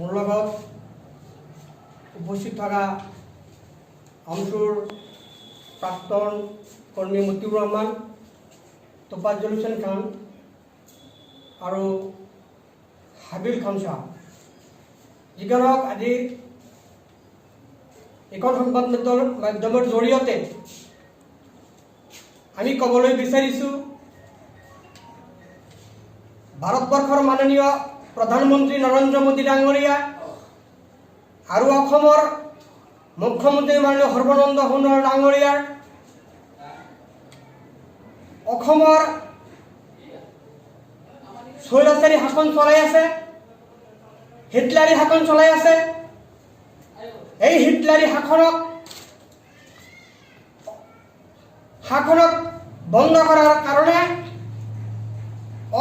মোৰ লগত উপস্থিত থকা আমচুৰ প্ৰাক্তন কৰ্মী মতিউৰ ৰহমান, তোফাজ্জল হুছেইন খান আৰু হাবিল খান শাহ, যিগৰাক আজি এখন সংবাদ মাধ্যমৰ জৰিয়তে আমি ক'বলৈ বিচাৰিছোঁ, ভাৰতবৰ্ষৰ মাননীয় প্ৰধানমন্ত্ৰী নৰেন্দ্ৰ মোদী ডাঙৰীয়া আৰু অসমৰ মুখ্যমন্ত্ৰী মাননীয় সৰ্বানন্দ সোণোৱাল ডাঙৰীয়াৰ অসমৰ স্বৈৰাচাৰী শাসন চলাই আছে, হিটলাৰী শাসন চলাই আছে। এই হিটলাৰী শাসনক বন্ধ কৰাৰ কাৰণে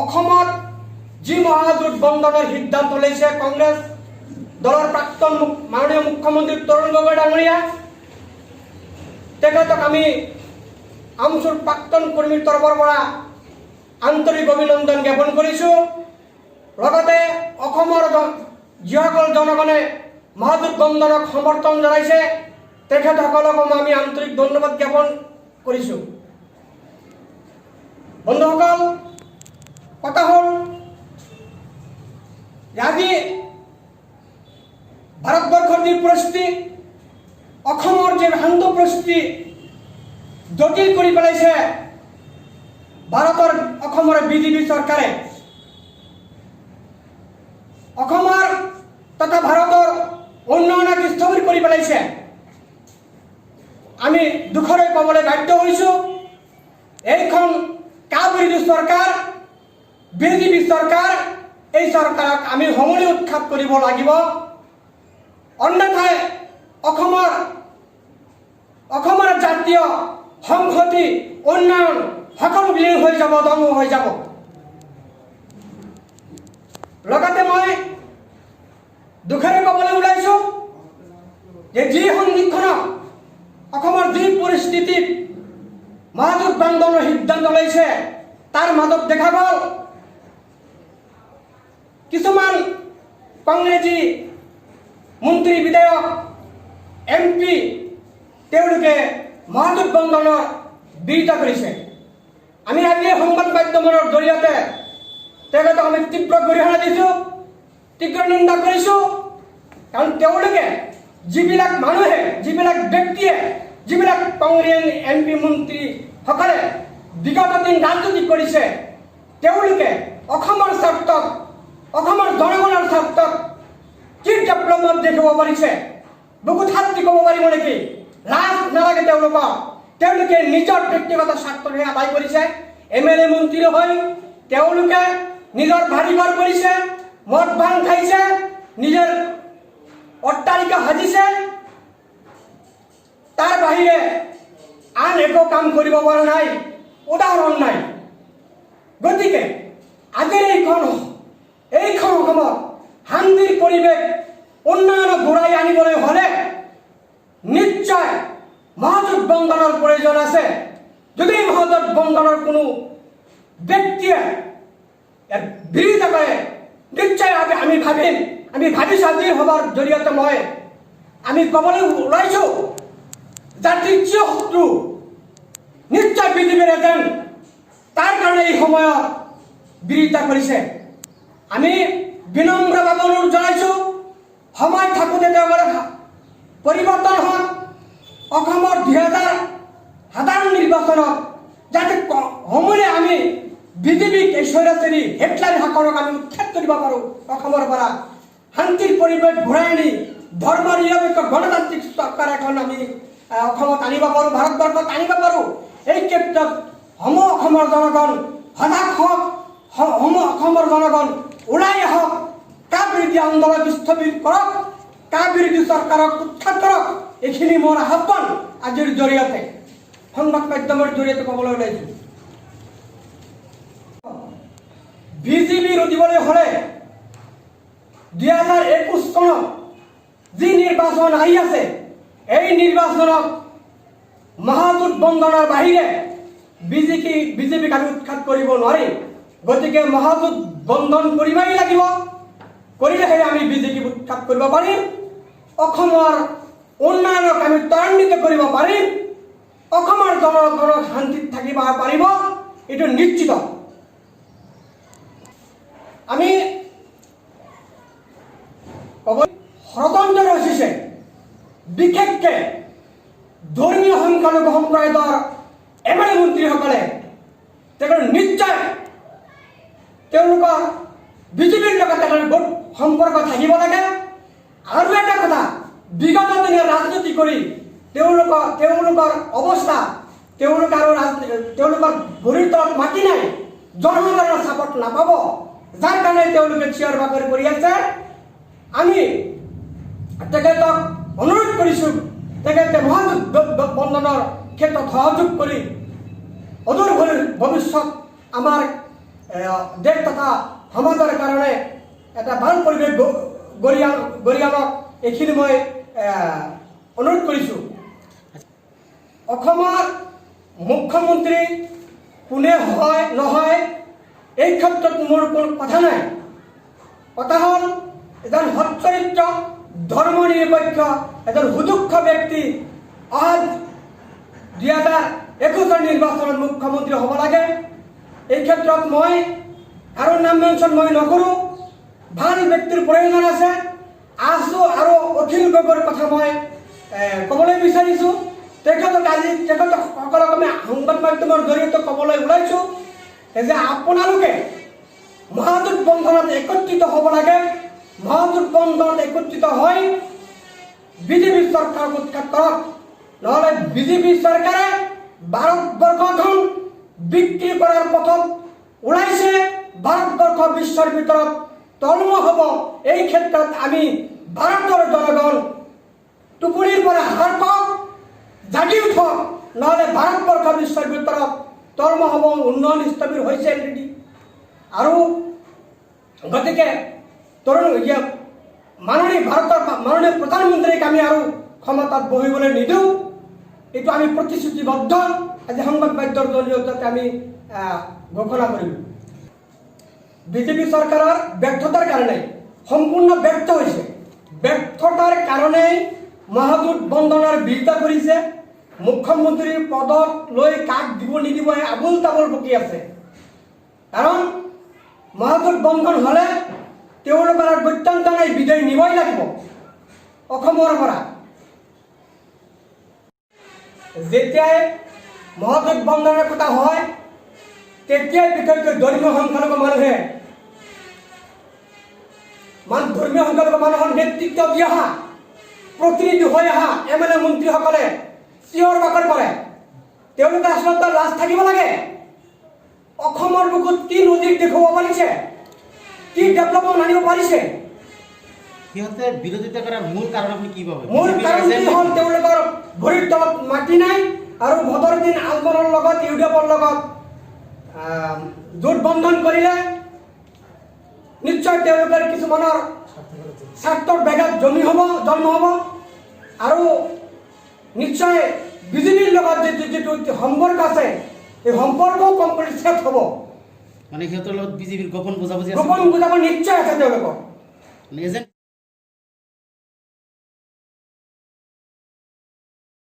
অসমত যি মহাজোঁট বন্ধনৰ সিদ্ধান্ত লৈছে কংগ্ৰেছ দলৰ প্ৰাক্তন মাননীয় মুখ্যমন্ত্ৰী তৰুণ গগৈ ডাঙৰীয়া, তেখেতক আমি আমচুৰ প্ৰাক্তন কৰ্মীৰ তৰফৰ পৰা আন্তৰিক অভিনন্দন জ্ঞাপন কৰিছোঁ। লগতে অসমৰ যিসকল জনগণে মহাজোঁট বন্ধনক সমৰ্থন জনাইছে তেখেতসকলকো আমি আন্তৰিক ধন্যবাদ জ্ঞাপন কৰিছোঁ। বন্ধুসকল, কথা হ'ল আজি ভাৰতবৰ্ষৰ যি পৰিস্থিতি, অসমৰ যি শান্ত পৰিস্থিতি জটিল কৰি পেলাইছে অসমৰ বিজেপি চৰকাৰে, অসমৰ তথা ভাৰতৰ উন্নয়নক স্থবিৰ কৰি পেলাইছে। আমি দুখৰে ক'বলৈ বাধ্য হৈছোঁ, এইখন কা বিৰোধী চৰকাৰ, বিজেপি চৰকাৰ, এই চৰকাৰক আমি সমূলি উৎখাত কৰিব লাগিব। অন্যথায় অসমৰ জাতীয় সংহতি, উন্নয়ন সকলো বিলীন হৈ যাব, ধ্বংস হৈ যাব। লগতে মই দুখেৰে ক'বলৈ ওলাইছোঁ যে যি সংবিধানক অসমৰ যি পৰিস্থিতিত মহাজোঁট বন্ধনৰ সিদ্ধান্ত লৈছে তাৰ মাজত দেখা গ'ল কিছুমান কংগ্ৰেছী মন্ত্ৰী, বিধায়ক, MP তেওঁলোকে মহাজোঁট বন্ধনৰ বিৰোধিতা কৰিছে। আমি আজি সংবাদ মাধ্যমৰ জৰিয়তে তেখেতক আমি তীব্ৰ গৰিহণা দিছোঁ, তীব্ৰ নিন্দা কৰিছোঁ। কাৰণ তেওঁলোকে যিবিলাক মানুহে, যিবিলাক ব্যক্তিয়ে, যিবিলাক কংগ্ৰেছ MP মন্ত্ৰীসকলে বিগত দিন ৰাজনীতি কৰিছে, তেওঁলোকে অসমৰ স্বাৰ্থত, অসমৰ জনগণৰ স্বাৰ্থত কি ডেভেলপমেণ্ট দেখিব পাৰিছে, বহুত শাস্তি ক'ব পাৰিব নেকি? লাজ নালাগে তেওঁলোকক? তেওঁলোকে নিজৰ ব্যক্তিগত স্বাৰ্থহে আদায় কৰিছে। MLA মন্ত্ৰী হৈ তেওঁলোকে নিজৰ বাড়ী ঘৰ কৰিছে, মদ ভাং খাইছে, নিজৰ অট্টালিকা সাজিছে, তাৰ বাহিৰে আন একো কাম কৰিব পৰা নাই, উদাহৰণ নাই। গতিকে আজিৰ এইখন অসমত শান্তিৰ পৰিৱেশ উন্নয়নক ঘূৰাই আনিবলৈ হ'লে নিশ্চয় মহাজোঁট বন্ধনৰ প্ৰয়োজন আছে। যদি মহাজোঁট বন্ধনৰ কোনো ব্যক্তিয়ে বিৰোধিতা কৰে, নিশ্চয় আমি ভাবিছোঁ আজিৰ সভাৰ জৰিয়তে আমি ক'বলৈ ওলাইছোঁ জাতিৰ তৃতীয় শত্ৰু নিশ্চয় বিজেপিৰ এজেণ্ট, তাৰ কাৰণে এই সময়ত বিৰোধিতা কৰিছে। আমি বিনম্ৰভাৱে অনুৰোধ জনাইছোঁ, সময় থাকোঁতে তেওঁলোকৰ পৰিৱৰ্তন হওক। অসমৰ 2000 সাধাৰণ নিৰ্বাচনত যাতে সমূলে আমি বিজেপিক, এই স্বৈৰাচাৰী হিটলাৰী শাসনক আমি উৎখাত কৰিব পাৰোঁ, অসমৰ পৰা শান্তিৰ পৰিৱেশ ঘূৰাই আনি ধৰ্ম নিৰপেক্ষ গণতান্ত্ৰিক চৰকাৰ এখন আমি অসমত আনিব পাৰোঁ, ভাৰতবৰ্ষত আনিব পাৰোঁ। এই ক্ষেত্ৰত অসমৰ জনগণ সজাগ হওক, অসমৰ জনগণ ওলাই আহক, কা বিৰোধী আন্দোলন স্থবিৰ কৰক, কা বিৰোধী চৰকাৰক উৎখাত কৰক। এইখিনি মোৰ আহ্বান আজিৰ জৰিয়তে সংবাদ মাধ্যমৰ জৰিয়তে ক'বলৈ ওলাইছোঁ। বিজেপি ৰুধিবলৈ হ'লে 2021 চনত যি নিৰ্বাচন আহি আছে, এই নিৰ্বাচনত মহাজোঁট বন্ধনৰ বাহিৰে বিজেপিক আমি উৎখাত কৰিব নোৱাৰিম। গতিকে মহাজোঁট বন্ধন কৰিবই লাগিব। কৰিলেহে আমি বিজেপিক উৎখাত কৰিব পাৰিম, অসমৰ উন্নয়নক আমি ত্বৰান্বিত কৰিব পাৰিম, অসমৰ জনগণ শান্তিত থাকিব পাৰিব, এইটো নিশ্চিত। আমি ষড়যন্ত্ৰ ৰচিছে, বিশেষকৈ ধৰ্মীয় সংখ্যালঘু সম্প্ৰদায়ৰ MLA মন্ত্ৰীসকলে নিশ্চয় তেওঁলোকৰ বিজেপিৰ লগত এটা সম্পৰ্ক থাকিব লাগে। আৰু এটা কথা, বিগত দিনে ৰাজনীতি কৰি তেওঁলোকৰ অৱস্থা, তেওঁলোকৰ ভৰিৰ তলত মাটি নাই, জনসাধাৰণৰ চাপত নাপাব, যাৰ কাৰণে তেওঁলোকে চিঞৰ বাখৰ কৰি আছে। আমি তেখেতক অনুৰোধ কৰিছোঁ, তেখেতে মহাগঠবন্ধনৰ ক্ষেত্ৰত সহযোগ কৰি অদূৰ ভৱিষ্যত আমাৰ দেশ তথা সমাজৰ কাৰণে এটা ভাল পৰিৱেশ গঢ়িয়ানক এইখিনি মই অনুৰোধ কৰিছোঁ। অসমৰ মুখ্যমন্ত্ৰী কোনে হয় নহয় এই ক্ষেত্ৰত মোৰ কোনো কথা নাই। কথা হ'ল এজন সচ্চৰিত্ৰ ধৰ্ম নিৰপেক্ষ এজন সুদক্ষ ব্যক্তি অহা 2021 নিৰ্বাচনত মুখ্যমন্ত্ৰী হ'ব লাগে। এই ক্ষেত্ৰত মই কাৰো নাম মেনশ্যন মই নকৰোঁ। ভাল ব্যক্তিৰ প্ৰয়োজন আছে। আৰু অখিল গগৈৰ কথা মই ক'বলৈ বিচাৰিছোঁ। তেখেতসকলক আমি সংবাদ মাধ্যমৰ জৰিয়তে ক'বলৈ ওলাইছোঁ যে আপোনালোকে মহাগঠবন্ধনত একত্ৰিত হ'ব লাগে। মহাগঠবন্ধনত একত্ৰিত হৈ বিজেপি চৰকাৰক উৎখাত কৰক, নহ'লে বিজেপি চৰকাৰে ভাৰতবৰ্ষখন বিক্ৰী কৰাৰ পথত ওলাইছে। ভাৰতবৰ্ষ বিশ্বৰ ভিতৰত তলমূৰ হ'ব। এই ক্ষেত্ৰত আমি ভাৰতৰ জনগণ টোপনিৰ পৰা সাৰ পাওক, জাগি উঠক, নহ'লে ভাৰতবৰ্ষ বিশ্বৰ ভিতৰত তলমূৰ হ'ব। উন্নয়ন স্থবিৰ হৈছে অলৰেডি। আৰু গতিকে মাননীয় প্ৰধানমন্ত্ৰীক আমি আৰু ক্ষমতাত বহিবলৈ নিদিওঁ। এইটো আমি প্ৰতিশ্ৰুতিবদ্ধ। আজি সংবাদ মাধ্যমৰ জৰিয়তে আমি ঘোষণা কৰিলোঁ। বিজেপি চৰকাৰৰ ব্যৰ্থতাৰ কাৰণে সম্পূৰ্ণ ব্যৰ্থ হৈছে। ব্যৰ্থতাৰ কাৰণেই মহাগঠবন্ধনৰ বিৰোধিতা কৰিছে। মুখ্যমন্ত্ৰীৰ পদত লৈ কাক দিব নিদিব আবুল তাবুল বকি আছে। কাৰণ মহাগঠবন্ধন হ'লে তেওঁলোকৰ গত্যন্ত নাই, বিজয় নিবই লাগিব অসমৰ পৰা। যেতিয়াই মহাগঠবন্ধনৰ কথা হয় তেতিয়াই বিশেষকৈ ধৰ্মীয় সংখ্যালঘু মানুহৰ নেতৃত্ব দি অহা, প্ৰতিনিধি হৈ অহা MLA মন্ত্ৰীসকলে চিঞৰ বাখৰ কৰে। তেওঁলোকে আচলতে লাজ থাকিব লাগে। অসমৰ বুকুত কি নজিৰ দেখুৱাব পাৰিছে, কি ডেভেলপমেণ্ট আনিব পাৰিছে। সিহঁতে বিৰোধিতা কৰাৰ মূল কাৰণ আপুনি কি ভাবে? মূল কাৰণটো হ'ল তেওঁলোকৰ ভৰিৰ তলত মাটি নাই আৰু ভোটৰ দিন আলমনৰ লগত ইউডিএফৰ লগত জোটবন্ধন কৰিলে নিশ্চয় তেওঁলোকৰ কিছুমানৰ স্বাৰ্থৰ বেগত জন্ম হ'ব আৰু নিশ্চয় বিজেপিৰ লগত যিটো সম্পৰ্ক আছে এই সম্পৰ্কও কমপ্লিট শেষ হ'ব। মানে সিহঁতৰ লগত বিজেপিৰ গোপন বুজাবুজি নিশ্চয় আছে তেওঁলোকৰ।